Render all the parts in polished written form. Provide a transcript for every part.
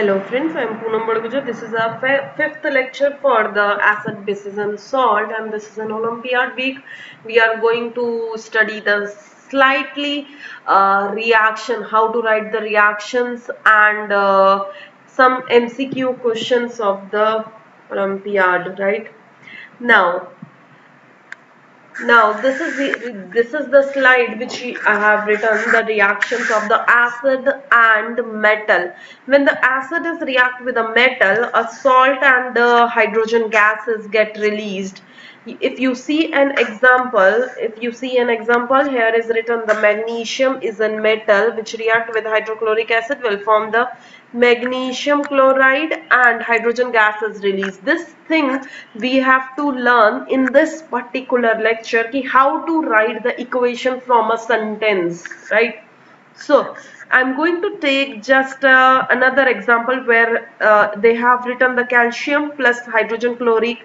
Hello friends, I am Poonam Badaguja. This is our fifth lecture for the acid, bases and salt, and this is an Olympiad week. We are going to study the slightly reaction, how to write the reactions and some MCQ questions of the Olympiad, right? Now, this is the slide which I have written the reactions of the acid and metal. When the acid is react with a metal, a salt and the hydrogen gases get released. If you see an example, here is written the magnesium is a metal which react with hydrochloric acid will form the magnesium chloride and hydrogen gas is released. This thing we have to learn in this particular lecture ki how to write the equation from a sentence, right? So I'm going to take just another example where they have written the calcium plus hydrogen chloride,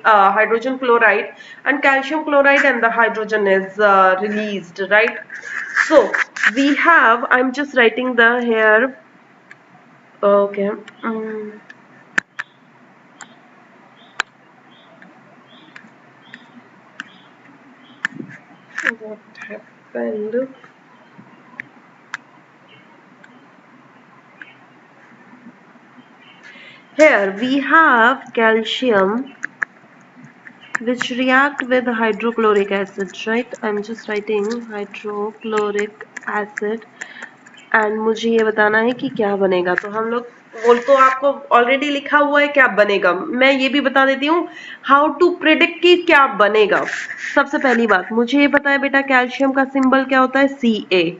and calcium chloride and the hydrogen is released, right? So we have, I'm just writing the here. Okay. What happened? Here we have calcium which react with hydrochloric acid, right? I'm just writing hydrochloric acid and मुझे ये बताना है कि क्या बनेगा. तो हम लोग वो तो आपको ऑलरेडी लिखा हुआ है क्या बनेगा. मैं ये भी बता देती हूँ हाउ टू प्रिडिक्ट कि क्या बनेगा. सबसे पहली बात मुझे ये पता है बेटा कैल्शियम का सिंबल क्या होता है Ca.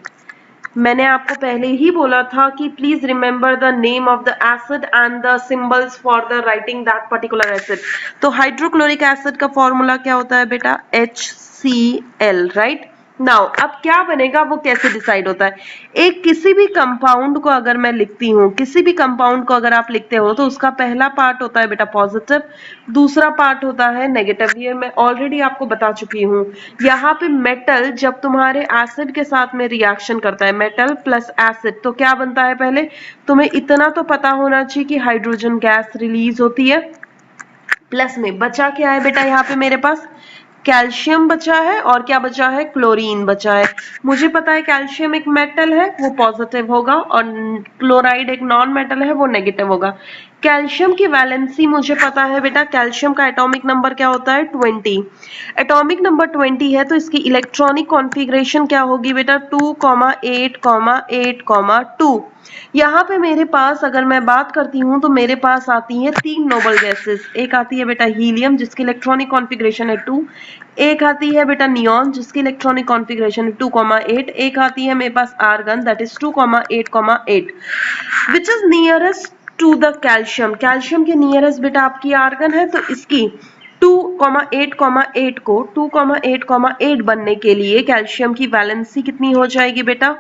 मैंने आपको पहले ही बोला था कि please remember the name of the acid and the symbols for the writing that particular acid. तो हाइड्रोक्लोरिक एसिड का फॉर्मूला क्या होता है बेटा HCl, राइट. नाउ अब क्या बनेगा वो कैसे डिसाइड होता है. एक किसी भी कंपाउंड को अगर मैं लिखती हूँ, किसी भी कंपाउंड को अगर आप लिखते हो तो उसका पहला पार्ट होता है बेटा पॉजिटिव, दूसरा पार्ट होता है नेगेटिव. ये मैं ऑलरेडी आपको बता चुकी हूँ. यहाँ पे मेटल जब तुम्हारे एसिड के साथ में रिएक्शन करता है, मेटल प्लस एसिड, तो क्या बनता है. पहले तुम्हें इतना तो पता होना चाहिए कि हाइड्रोजन गैस रिलीज होती है. प्लस में बचा क्या है बेटा, यहाँ पे मेरे पास कैल्शियम बचा है और क्या बचा है, क्लोरीन बचा है. मुझे पता है कैल्शियम एक मेटल है वो पॉजिटिव होगा और क्लोराइड एक नॉन मेटल है वो नेगेटिव होगा. कैल्शियम की वैलेंसी मुझे पता है बेटा, कैल्शियम का एटॉमिक नंबर क्या होता है 20. एटॉमिक नंबर 20 है तो इसकी इलेक्ट्रॉनिक कॉन्फ़िगरेशन क्या होगी बेटा 2,8,8,2. यहाँ पे मेरे पास अगर मैं बात करती हूँ तो मेरे पास आती है 3 नोबल गैसेस. एक आती है बेटा हीलियम जिसकी इलेक्ट्रॉनिक कॉन्फ़िगरेशन है 2. एक आती है बेटा नियॉन जिसकी इलेक्ट्रॉनिक कॉन्फ़िगरेशन है 2,8. एक आती है मेरे पास argon that is 2,8,8. Which is nearest to the calcium. Calcium के नियरेस्ट बेटा आपकी आर्गन है, तो इसकी 2,8,8 को 2,8,8 बनने के लिए कैल्शियम की वैलेंसी कितनी हो जाएगी बेटा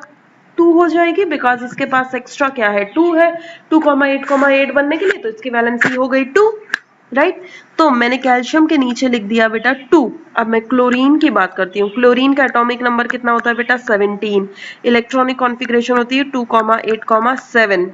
2 हो जाएगी. बिकॉज इसके पास एक्स्ट्रा क्या है 2 है 2,8,8 बनने के लिए, तो इसकी वैलेंसी हो गई 2, राइट. तो मैंने कैल्शियम के नीचे लिख दिया बेटा 2. अब मैं क्लोरीन की बात करती हूँ. क्लोरीन का एटॉमिक नंबर कितना होता है बेटा 17. इलेक्ट्रॉनिक कॉन्फ़िगरेशन होती है 2,8,7.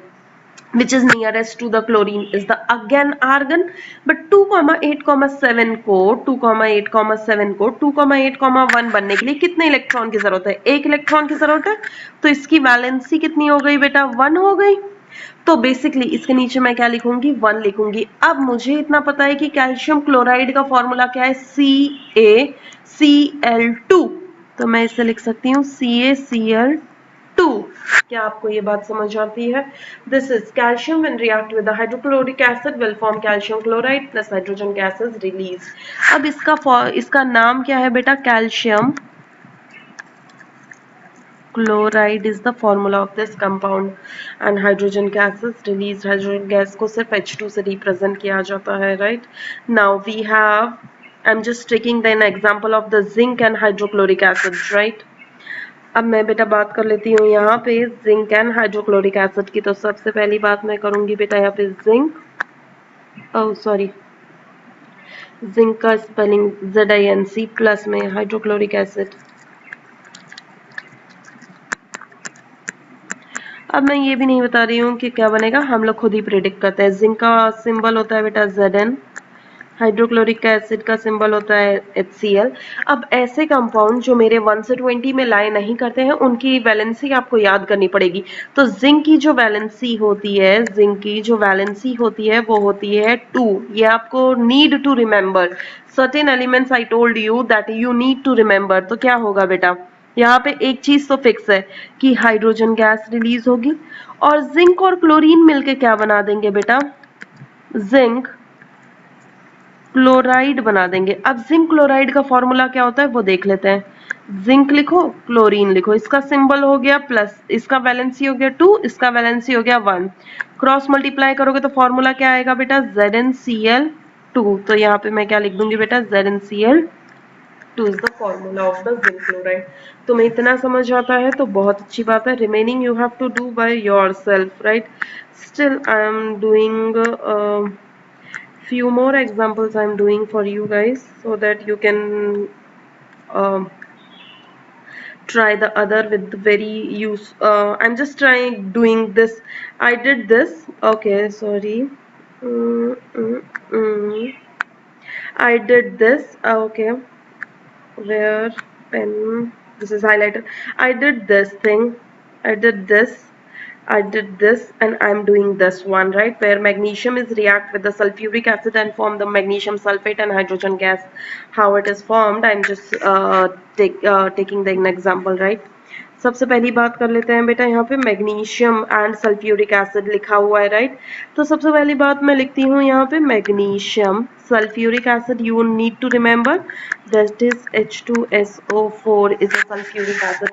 which is nearest to the chlorine is the again argon. but 2,8,7 को 2,8,1 बनने के लिए कितने इलेक्ट्रॉन की जरूरत है, एक इलेक्ट्रॉन की जरूरत है. तो इसकी वैलेंसी कितनी हो गई बेटा 1 हो गई. तो बेसिकली इसके नीचे मैं क्या लिखूंगी 1 लिखूंगी. अब मुझे इतना पता है कि कैल्शियम क्लोराइड का फॉर्मूला क्या है CaCl2. तो मैं इसे लिख सकती हूँ CaCl2. क्या आपको ये बात समझ आती है. This is calcium when react with the hydrochloric acid will form calcium chloride plus hydrogen gases release. अब इसका नाम क्या है बेटा calcium chloride is the formula of this compound and hydrogen gases release. Hydrogen gas को सिर्फ H2 से represent किया जाता है, right. Now we have, I am just taking the example of the zinc and hydrochloric acid, right. अब मैं बेटा बात कर लेती हूँ यहाँ पे जिंक एंड हाइड्रोक्लोरिक एसिड की. तो सबसे पहली बात मैं करूंगी बेटा यहाँ पे जिंक, सॉरी जिंक का स्पेलिंग ZINC प्लस में हाइड्रोक्लोरिक एसिड. अब मैं ये भी नहीं बता रही हूँ कि क्या बनेगा, हम लोग खुद ही प्रेडिक्ट करते हैं। जिंक का सिंबल होता है बेटा Zn, हाइड्रोक्लोरिक एसिड का सिंबल होता है HCl। अब ऐसे कंपाउंड जो मेरे 1 से 20 में लाई नहीं करते हैं उनकी वैलेंसी आपको याद करनी पड़ेगी। तो जिंक की जो वैलेंसी होती है, जिंक की जो वैलेंसी होती है वो होती है 2। ये आपको need to remember certain elements, I told you that you need to remember. तो क्या होगा बेटा, यहाँ पे एक चीज तो फिक्स है कि हाइड्रोजन गैस रिलीज होगी, और जिंक और क्लोरीन मिलके क्या बना देंगे बेटा, जिंक क्लोराइड बना देंगे। अब जिंक क्लोराइड का फॉर्मूला क्या होता है वो देख लेते हैं। जिंक लिखो, क्लोरीन लिखो, इसका सिंबल हो गया प्लस, इसका वैलेंसी हो गया 2, इसका वैलेंसी हो गया 1, क्रॉस मल्टीप्लाई करोगे तो फॉर्मूला क्या आएगा बेटा, ZnCl2। तो यहाँ पे मैं क्या लिख दूंगी बेटा, ZnCl2 is the formula of the zinc chloride. तुम्हें इतना समझ आता है तो बहुत अच्छी बात है, remaining you have to do by yourself, right. Still I am doing few more examples I'm doing for you guys so that you can um, try the other with very use. I'm just trying doing this. I did this. Okay, sorry. Mm, mm, mm. I did this. Okay, where pen? This is highlighter. I did this thing. I did this. I did this, and I'm doing this one, right, where magnesium is react with the sulfuric acid and form the magnesium sulfate and hydrogen gas. How it is formed, I'm just taking the example, right. सबसे पहली बात कर लेते हैं बेटा, यहाँ पे magnesium and sulphuric acid लिखा हुआ है, राइट। तो सबसे पहली बात मैं लिखती हूँ यहाँ पे magnesium sulphuric acid, you need to remember that is H2SO4 is a sulphuric acid.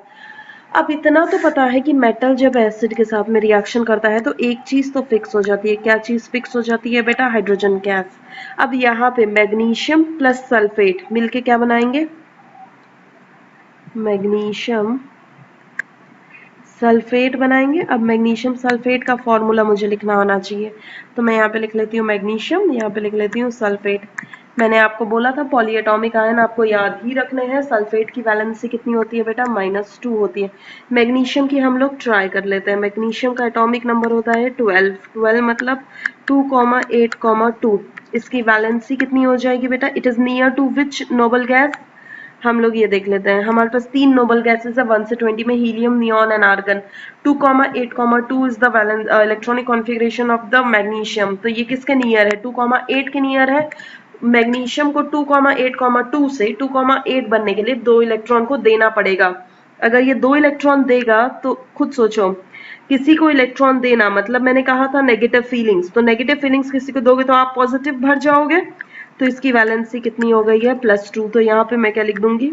अब इतना तो पता है कि मेटल जब एसिड के साथ में रिएक्शन करता है तो एक चीज तो फिक्स हो जाती है। क्या चीज फिक्स हो जाती है बेटा, हाइड्रोजन गैस। अब यहाँ पे मैग्नीशियम प्लस सल्फेट मिलके क्या बनाएंगे, मैग्नीशियम सल्फेट बनाएंगे। अब मैग्नीशियम सल्फेट का फॉर्मूला मुझे लिखना आना चाहिए, तो मैं यहाँ पे लिख लेती हूँ मैग्नीशियम, यहाँ पे लिख लेती हूँ सल्फेट। मैंने आपको बोला था पॉलीएटॉमिक आयन आपको याद ही रखने हैं। सल्फेट की वैलेंसी कितनी होती है बेटा, -2 होती है। मैग्नीशियम की हम लोग ट्राई कर लेते हैं। मैग्नीशियम का एटॉमिक नंबर होता है 12, 12 मतलब 2,8,2। इसकी वैलेंसी कितनी हो जाएगी बेटा, it is near to which noble gas, हम लोग ये देख लेते हैं। हमारे पास 3 नोबल गैसेस है 1 से 20 में, helium, neon and argon. 2,8,2 is the electronic configuration of the magnesium. तो ये किसके नियर है, 2,8 के नियर है। मैग्नीशियम को 2,8,2 से 2,8 बनने के लिए 2 इलेक्ट्रॉन को देना पड़ेगा। अगर ये 2 इलेक्ट्रॉन देगा तो खुद सोचो, किसी को इलेक्ट्रॉन देना मतलब मैंने कहा था नेगेटिव फीलिंग्स, तो नेगेटिव फीलिंग्स किसी को दोगे तो आप पॉजिटिव भर जाओगे। तो इसकी वैलेंसी कितनी हो गई है, +2। तो यहाँ पे मैं क्या लिख दूंगी,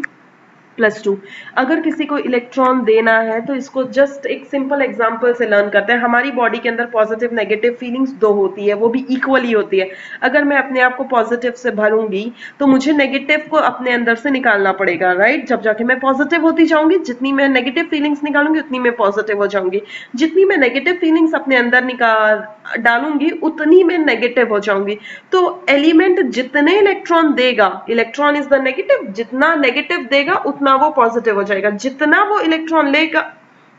+2। अगर किसी को इलेक्ट्रॉन देना है तो इसको जस्ट एक सिंपल एग्जांपल से लर्न करते हैं। हमारी बॉडी के अंदर पॉजिटिव नेगेटिव फीलिंग्स 2 होती है, वो भी इक्वली होती है। अगर मैं अपने आप को पॉजिटिव से भरूंगी तो मुझे नेगेटिव को अपने अंदर से निकालना पड़ेगा, राइट। जब जाके मैं पॉजिटिव होती जाऊंगी, जितनी मैं नेगेटिव फीलिंग्स निकालूंगी उतनी मैं पॉजिटिव हो जाऊंगी। जितनी मैं नेगेटिव फीलिंग्स अपने अंदर निकाल डालूंगी उतनी मैं नेगेटिव हो जाऊंगी। तो एलिमेंट जितने इलेक्ट्रॉन देगा, इलेक्ट्रॉन इज द नेगेटिव, जितना नेगेटिव देगा उतना वो पॉजिटिव हो जाएगा। जितना वो इलेक्ट्रॉन लेगा,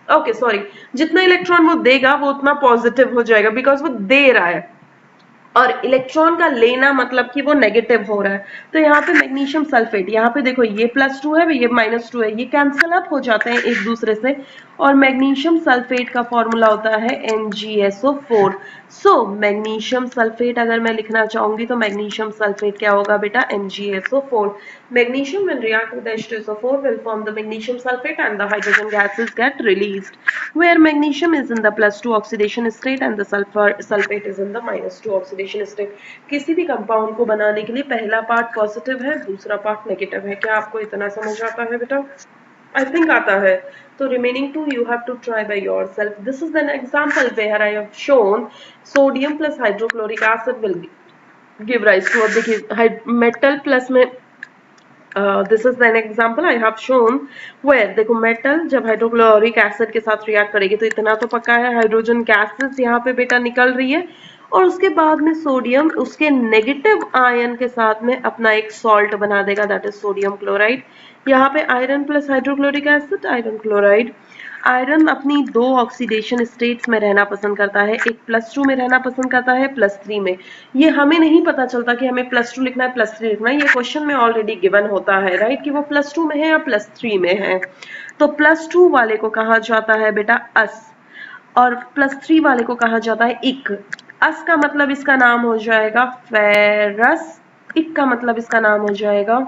ओके सॉरी, जितना इलेक्ट्रॉन वो देगा वो उतना पॉजिटिव हो जाएगा, बिकॉज वो दे रहा है। और इलेक्ट्रॉन का लेना मतलब कि वो नेगेटिव हो रहा है। तो यहाँ पे मैग्नीशियम सल्फेट, यहाँ पे देखो ये +2 है, ये -2 है, ये कैंसिल अप हो जाते हैं एक दूसरे से। और मैग्नीशियम सल्फेट का फॉर्मूला होता है MgSO4। सो मैग्नीशियम सल्फेट अगर मैं लिखना चाहूंगी तो मैग्नीशियम सल्फेट क्या होगा बेटा, MgSO4। Magnesium when react with H2SO4 will form the magnesium sulfate and the hydrogen gases get released, where magnesium is in the +2 oxidation state and the sulfate is in the -2 oxidation state. किसी भी compound को बनाने के लिए पहला part positive है, दूसरा part negative है। क्या आपको इतना समझ आता है बेटा? I think आता है। तो remaining 2 you have to try by yourself. This is an example where I have shown sodium plus hydrochloric acid will give rise to, देखिए metal plus में this is an example I have shown where, देखो metal जब hydrochloric acid के साथ react करेगी तो इतना तो पक्का है, हाइड्रोजन गैसेस यहाँ पे बेटा निकल रही है। और उसके बाद में सोडियम उसके नेगेटिव आयन के साथ में अपना एक सॉल्ट बना देगा, दैट इज सोडियम क्लोराइड। यहाँ पे iron plus hydrochloric acid, iron chloride. Iron अपनी दो ऑक्सीडेशन स्टेट्स में रहना पसंद करता है, एक +2 में रहना पसंद करता है, +3 में। ये हमें नहीं पता चलता कि हमें +2 लिखना है +3 लिखना है, ये क्वेश्चन में ऑलरेडी गिवन होता है राइट, कि वो +2 में है या +3 में है। तो +2 वाले को कहा जाता है बेटा अस, और +3 वाले को कहा जाता है इक। अस का मतलब इसका नाम हो जाएगा फेरस, इक का मतलब इसका नाम हो जाएगा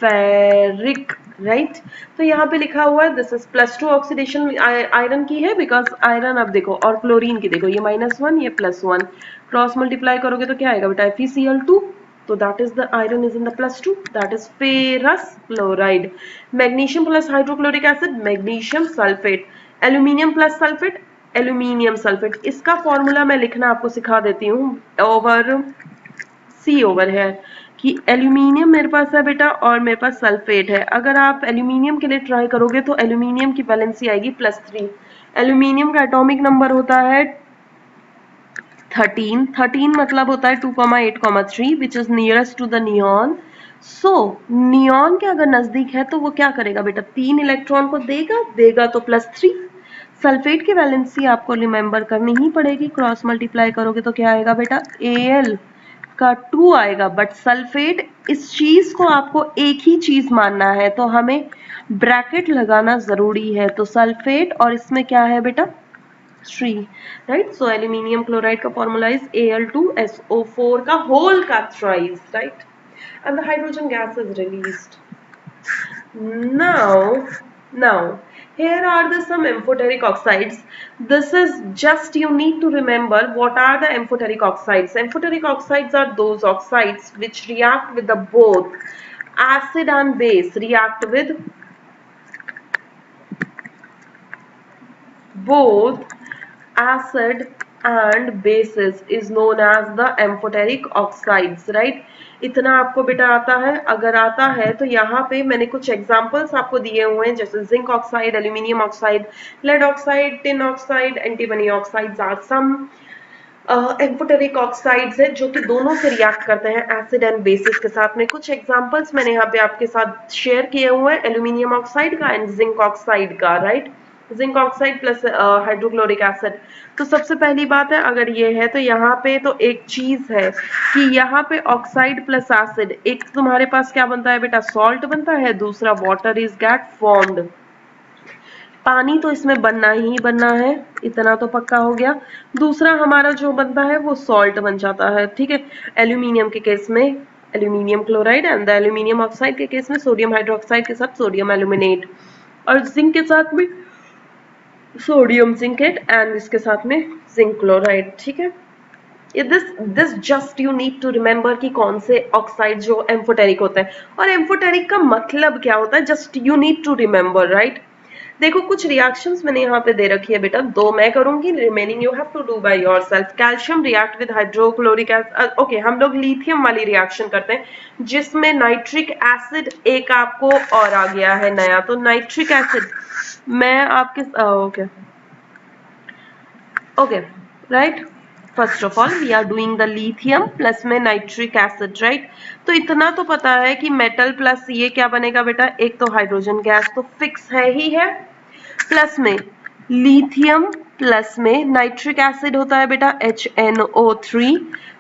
फेरिक राइट। तो यहाँ पे लिखा हुआ है दिस इज +2 ऑक्सीडेशन आयरन की है, बिकॉज आयरन अब देखो, और क्लोरीन की देखो, ये -1 ये +1, क्रॉस मल्टीप्लाई करोगे तो क्या आएगा बेटा FeCl2, तो that is the iron is in the +2, that is ferrous chloride. Magnesium plus hydrochloric acid magnesium sulphate, aluminium plus sulphate aluminium sulphate. इसका फॉर्मूला मैं लिखना आपको सिखा देती हूँ ओवर सी ओवर है, कि एल्यूमिनियम मेरे पास है बेटा और मेरे पास सल्फेट है। अगर आप एल्यूमिनियम के लिए ट्राई करोगे तो एल्यूमिनियम की वैलेंसी आएगी +3। एल्यूमिनियम का एटॉमिक नंबर होता है 13, 13 मतलब होता है 2,8,3 which is nearest to the neon. So neon के अगर नजदीक है तो वो क्या करेगा बेटा, 3 इलेक्ट्रॉन को देगा तो +3। सल्फेट की वैलेंसी आपको रिमेंबर करनी ही पड़ेगी, क्रॉस मल्टीप्लाई करोगे तो क्या आएगा बेटा Al का 2 आएगा, बट सल्फेट, इस चीज को आपको एक ही चीज मानना है तो हमें ब्रैकेट लगाना जरूरी है। तो सल्फेट और इसमें क्या है बेटा 3 राइट। सो एल्यूमिनियम क्लोराइड का फॉर्मूला इज Al2SO4 का होल का thrice right, and the hydrogen gas is released. Now, here are the some amphoteric oxides. This is just you need to remember what are the amphoteric oxides. Amphoteric oxides are those oxides which react with the both acid and base. React with both acid and bases is known as the amphoteric oxides, right? इतना आपको बेटा आता है, अगर आता है तो यहाँ पे मैंने कुछ एग्जांपल्स आपको दिए हुए हैं, जैसे zinc oxide, aluminium oxide, lead oxide, tin oxide, antimony oxides are some amphoteric oxides है जो कि दोनों से रिएक्ट करते हैं एसिड एंड बेसिस के साथ में। कुछ एग्जांपल्स मैंने यहाँ पे आपके साथ शेयर किए हुए हैं, एल्यूमिनियम ऑक्साइड का एंड जिंक ऑक्साइड का right, zinc oxide plus hydrochloric acid. तो सबसे पहली बात है, अगर ये है तो यहाँ पे तो एक चीज है कि यहाँ पे ऑक्साइड प्लस एसिड, एक तुम्हारे पास क्या बनता है बेटा सॉल्ट बनता है, दूसरा वाटर इज गेट फॉर्म्ड, पानी तो इसमें बनना ही बनना है, इतना तो पक्का हो गया। दूसरा हमारा जो बनता है वो सॉल्ट बन जाता है, ठीक है। एल्यूमिनियम के केस में aluminium chloride and the aluminium oxide के केस में सोडियम हाइड्रोक्साइड के साथ सोडियम एल्यूमिनेट, और जिंक के साथ में सोडियम जिंकेट एंड इसके साथ में जिंक क्लोराइड, ठीक है। This just you need to remember कि कौन से ऑक्साइड जो एम्फोटेरिक होते हैं, और एम्फोटेरिक का मतलब क्या होता है, just you need to remember right. देखो कुछ रिएक्शंस मैंने यहाँ पे दे रखी है बेटा, दो मैं करूंगी, remaining you have to do by yourself. Calcium react with hydrochloric acid, okay हम लोग लिथियम वाली रिएक्शन करते हैं जिसमें नाइट्रिक एसिड एक आपको और आ गया है नया, तो नाइट्रिक एसिड मैं आपके okay okay right, first of all we are doing the lithium plus में नाइट्रिक एसिड राइट। तो इतना तो पता है कि मेटल प्लस ये क्या बनेगा बेटा, एक तो हाइड्रोजन गैस तो फिक्स है ही है, प्लस में लिथियम प्लस में नाइट्रिक एसिड होता है बेटा HNO3।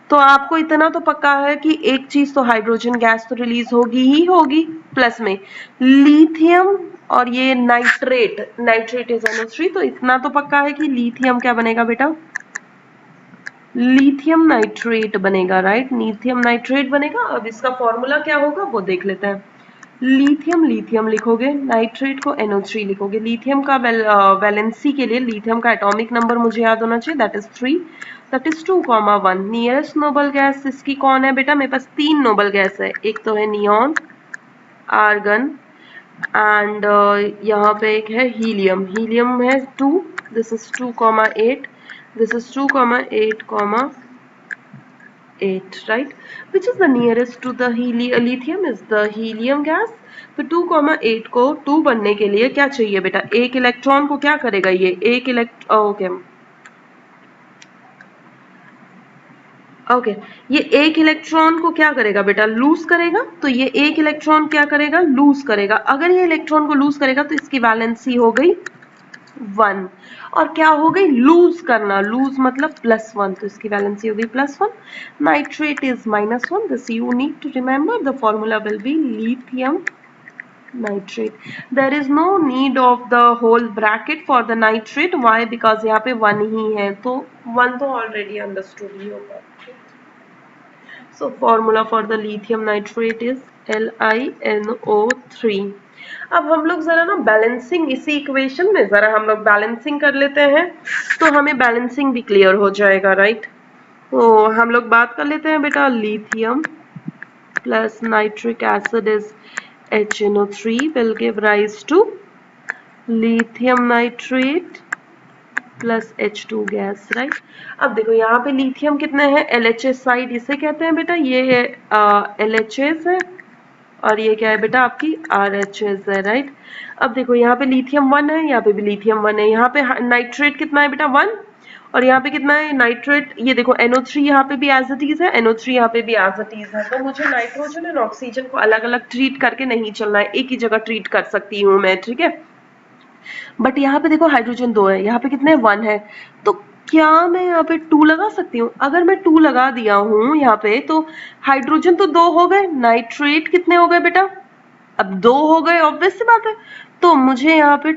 तो आपको इतना तो पक्का है कि एक चीज तो हाइड्रोजन गैस तो रिलीज होगी ही होगी, प्लस में लिथियम और ये नाइट्रेट इज NO3, तो इतना तो पक्का है कि लिथियम क्या बनेगा बेटा, लिथियम नाइट्रेट बनेगा राइट, लिथियम नाइट्रेट बनेगा। अब इसका फॉर्मूला क्या होगा वो देख लेते हैं। लिथियम लिथियम लिखोगे, नाइट्रेट को NO3 लिखोगे। लिथियम का वैलेंसी के लिए लिथियम का एटॉमिक नंबर मुझे याद होना चाहिए, that is 3, that is 2,1। Nearest noble gas इसकी कौन है बेटा, मेरे पास 3 नोबल गैस है, एक तो है नियॉन, आर्गन एंड यहाँ पे एक है हीलियम, हीलियम है 2, this is 2,8, this is 2,8, right, which is the nearest to the lithium is the helium gas। तो 2,8 को 2 बनने के लिए क्या चाहिए बेटा, एक इलेक्ट्रॉन को क्या करेगा, ये एक ओके ये एक इलेक्ट्रॉन को क्या करेगा बेटा, लूज करेगा। तो ये एक इलेक्ट्रॉन क्या करेगा, लूज करेगा। अगर ये इलेक्ट्रॉन को लूज करेगा तो इसकी वैलेंसी हो गई 1 और क्या हो गई लूज करना, लूज मतलब +1, तो इसकी वैलेंसी हो गई +1. Nitrate is -1. This you need to remember. The formula will be lithium nitrate. There is no need of the whole bracket for the nitrate. Why? Because यहाँ पे 1 ही है, तो 1 तो already understood ही होगा. So formula for the lithium nitrate is LiNO3. अब हम लोग जरा ना बैलेंसिंग इसी इक्वेशन में जरा हम लोग बैलेंसिंग कर लेते हैं, तो हमें बैलेंसिंग भी क्लियर हो जाएगा, राइट. तो हम लोग बात कर लेते हैं बेटा. Lithium plus nitric acid is HNO3 will give rise to lithium nitrate plus H2 gas, right. अब देखो यहाँ पे लिथियम कितने हैं, LHS साइड इसे कहते हैं बेटा, ये LHS है और ये क्या है बेटा आपकी RHS है, राइट. अब देखो यहाँ पे लिथियम 1 है, यहाँ पे भी लिथियम 1 है, यहाँ पे नाइट्रेट कितना है बेटा 1 और यहाँ पे कितना है नाइट्रेट. ये देखो NO3 यहाँ पे भी एज इट इज है, NO3 यहाँ पे भी एज इट इज है. तो मुझे नाइट्रोजन और ऑक्सीजन को अलग अलग ट्रीट करके नहीं चलना है, एक ही जगह ट्रीट कर सकती हूँ मैं, ठीक है. बट यहाँ पे देखो हाइड्रोजन 2 है, यहाँ पे कितने 1 है, तो क्या मैं यहाँ पे 2 लगा सकती हूँ. अगर मैं 2 लगा दिया हूँ यहाँ पे तो हाइड्रोजन तो 2 हो गए, नाइट्रेट कितने हो गए बेटा, अब 2 हो गए, ऑब्वियस सी बात है. तो मुझे यहाँ पे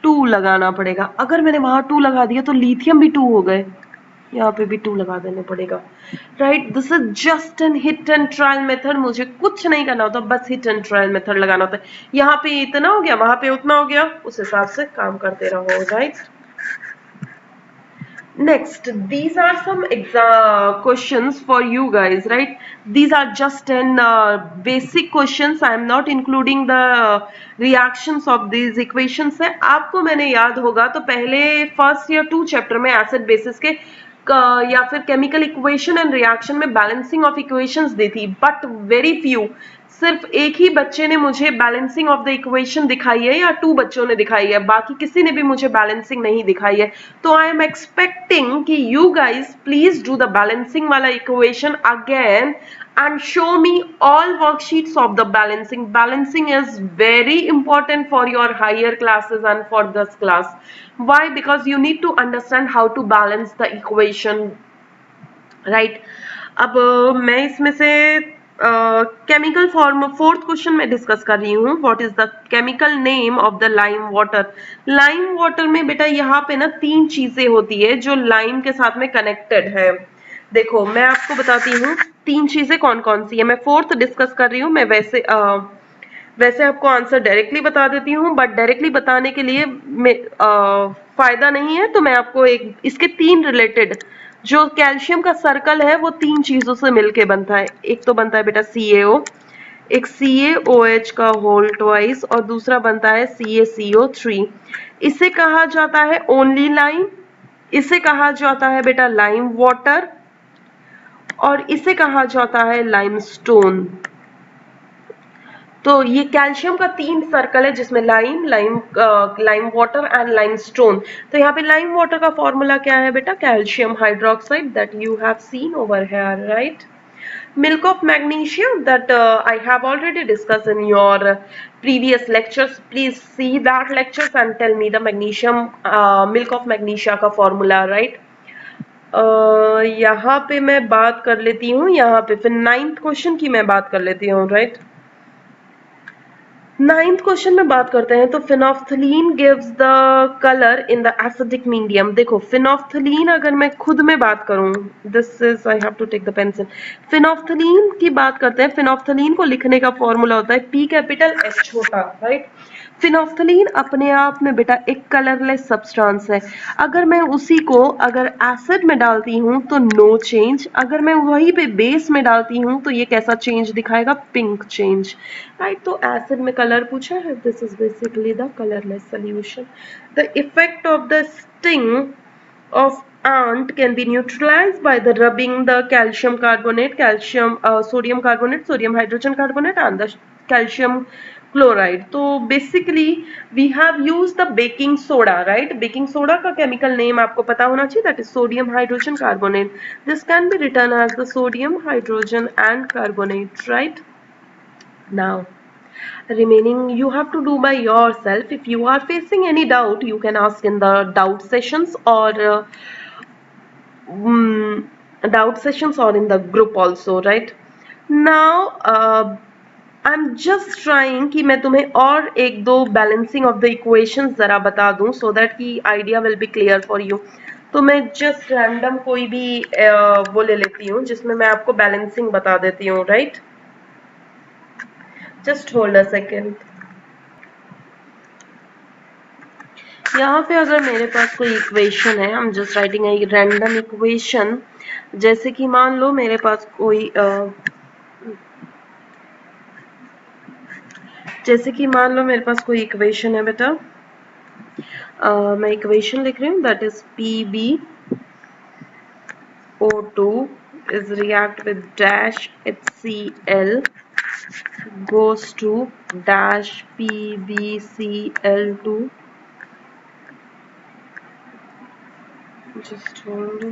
2 लगाना पड़ेगा. अगर मैंने वहां 2 लगा दिया तो लिथियम भी 2 हो गए, यहाँ पे भी 2 लगा देने पड़ेगा, right. This is just an hit and trial method. मुझे कुछ नहीं करना होता, बस हिट एंड ट्रायल मेथड लगाना होता है. यहाँ पे इतना हो गया, वहां पे उतना हो गया, उस हिसाब से काम करते रहो, right. Next, these are some questions for you guys, right? These are just an basic questions. I am not including the reactions of these equations. है आपको मैंने याद होगा तो पहले फर्स्ट या 2 चैप्टर में एसिड बेसिस के या फिर केमिकल इक्वेशन एंड रिएक्शन में बैलेंसिंग ऑफ इक्वेशंस दी थी, बट वेरी फ्यू, सिर्फ एक ही बच्चे ने मुझे बैलेंसिंग ऑफ द इक्वेशन दिखाई है या 2 बच्चों ने दिखाई है, बाकी किसी ने भी मुझे बैलेंसिंग नहीं दिखाई है. तो आई एम एक्सपेक्टिंग कि you guys please do the balancing वाला equation again and show me all worksheets of the balancing. Balancing is very important for your higher classes and for this class. Why? Because you need to understand how to balance the equation, right? अब मैं इसमें से chemical form 4th question में discuss कर रही हूँ. What is the chemical name of the lime water. Lime water में बेटा यहाँ पे ना 3 चीजें होती है जो लाइम के साथ में कनेक्टेड है. देखो मैं आपको बताती हूँ 3 चीजें कौन कौन सी है. मैं 4th डिस्कस कर रही हूँ. मैं वैसे आपको आंसर डायरेक्टली बता देती हूँ, बट डायरेक्टली बताने के लिए फायदा नहीं है, तो मैं आपको एक इसके 3 रिलेटेड, जो कैल्शियम का सर्कल है वो 3 चीजों से मिलके बनता है. एक तो बनता है बेटा CaO, एक CaOH का होल ट्वाइस और दूसरा बनता है CaCO3. इसे कहा जाता है ओनली लाइम, इसे कहा जाता है बेटा लाइम वाटर और इसे कहा जाता है लाइमस्टोन. तो ये कैल्शियम का 3 सर्कल है जिसमें लाइम वाटर एंड लाइमस्टोन. तो यहाँ पे लाइम वाटर का फॉर्मूला क्या है बेटा, calcium hydroxide that you have seen over here, right. Milk of magnesia that I have already discussed in your previous lectures. Please see that lectures and tell me the magnesium milk of magnesia का formula, right. यहाँ पे मैं बात कर लेती हूँ, यहाँ पे फिर 9th क्वेश्चन की मैं बात कर लेती हूँ, राइट. 9th क्वेश्चन में बात करते हैं. तो phenolphthalein gives the colour in the acidic medium. देखो फिनोफ्थलीन अगर मैं खुद में बात करूं, this is I have to take the pencil. Phenolphthalein की बात करते हैं. फिनोफ्थलीन को लिखने का फॉर्मूला होता है P कैपिटल H छोटा, राइट. फिनोफ्थलीन अपने आप में बेटा एक कलरलेस सब्सटेंस है. अगर मैं उसी को अगर एसिड में डालती हूँ तो नो चेंज, अगर मैं वही पे बेस में डालती हूँ तो ये कैसा चेंज दिखाएगा, पिंक चेंज, राइट. तो एसिड में कलर पूछा है, this is basically the colourless solution. The effect of the sting of ant can be neutralized by the rubbing the calcium carbonate, sodium carbonate, sodium hydrogen carbonate and the calcium chloride. तो basically we have used the baking soda, right. baking soda का chemical name आपको पता होना चाहिए, that is sodium hydrogen carbonate. This can be written as the sodium hydrogen and carbonate, right. Now Remaining you have to do by yourself. If you are facing any doubt, you can ask in the doubt sessions or mm, doubt sessions or in the group also, right? Now I'm just trying कि मैं तुम्हें और एक दो balancing of the equations जरा बता दूं so that कि idea will be clear for you. तो मैं जस्ट रैंडम कोई भी वो ले लेती हूँ जिसमें मैं आपको बैलेंसिंग बता देती हूँ, right? Just hold a second. यहाँ पे अगर मेरे पास कोई इक्वेशन है, आई am just writing a random equation. जैसे कि मान लो मेरे पास कोई जैसे कि मान लो मेरे पास कोई इक्वेशन है बेटा. मैं इक्वेशन लिख रही हूँ, that is PbO2 is react with dash HCl goes to dash PbCl2. Just hold.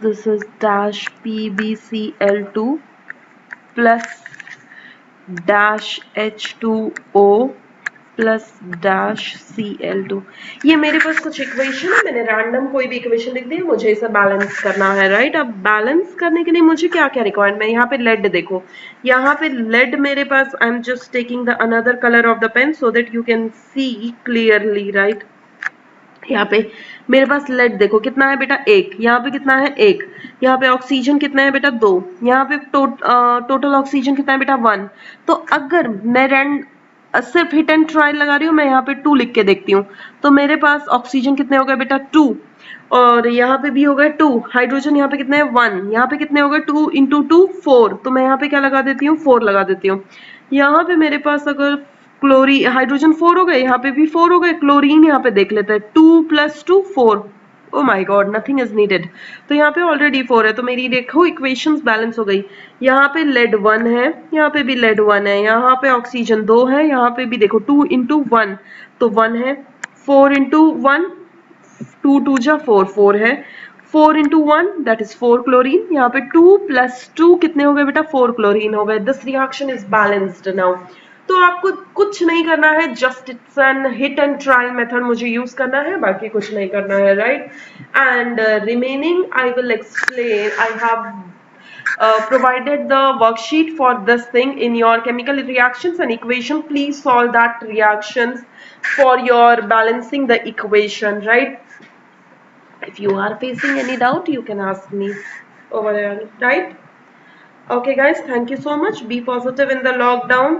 This is dash PbCl2 plus dash H2O plus dash Cl2. ये मेरे पास कुछ इक्वेशन है, मैंने रैंडम कोई भी इक्वेशन लिख दी, मुझे इसे बैलेंस करना है, राइट? अब बैलेंस करने के लिए मुझे क्या क्या रिक्वायर्ड, मैं यहाँ पे लेड देखो, यहाँ पे लेड मेरे पास, I am just taking the another colour of the pen so that you can see clearly, right? यहाँ पे मेरे पास लेड देखो कितना है बेटा, एक. यहाँ पे कितना है, एक. यहाँ पे ऑक्सीजन कितना है बेटा, दो. यहाँ पे टोटल ऑक्सीजन कितना है बेटा, 1. तो अगर मैं सिर्फ हिट एंड ट्रायल लगा रही हूँ, मैं यहाँ पे 2 लिख के देखती हूँ, तो मेरे पास ऑक्सीजन कितने हो गए बेटा, 2. और यहाँ पे भी हो गए 2. हाइड्रोजन यहाँ पे कितने हैं, 1. यहाँ पे कितने हो गए, 2 इंटू 2 4. तो मैं यहाँ पे क्या लगा देती हूँ, 4 लगा देती हूँ. यहाँ पे मेरे पास अगर हाइड्रोजन 4 हो गए, यहाँ पे भी 4 हो गए. क्लोरीन यहाँ पे देख लेते हैं, 2 plus 2 4. Oh my God, nothing is needed. तो यहाँ पे ऑलरेडी 4 है, तो मेरी देखो इक्वेशंस बैलेंस हो गई. यहाँ पे लेड 1 है, यहाँ पे भी लेड 1 है, यहाँ पे ऑक्सीजन 2 है, यहाँ पे भी देखो 2 इंटू 1 तो 1 है. 4 इंटू 1 2 2 जा 4 4 है. 4 इंटू 1 दैट इज 4 क्लोरीन. यहाँ पे 2 प्लस 2 कितने हो गए बेटा, 4 क्लोरीन हो गए. This reaction is balanced now. तो आपको कुछ नहीं करना है, just it's an hit and trial method मुझे यूज करना है, बाकी कुछ नहीं करना है, right? And remaining I will explain. I have provided the worksheet for this thing in your chemical reactions and equation. Please solve that reactions for your balancing the equation, right? If you are facing any doubt, you can ask me over there, right? Okay guys, thank you so much. Be positive in the lockdown.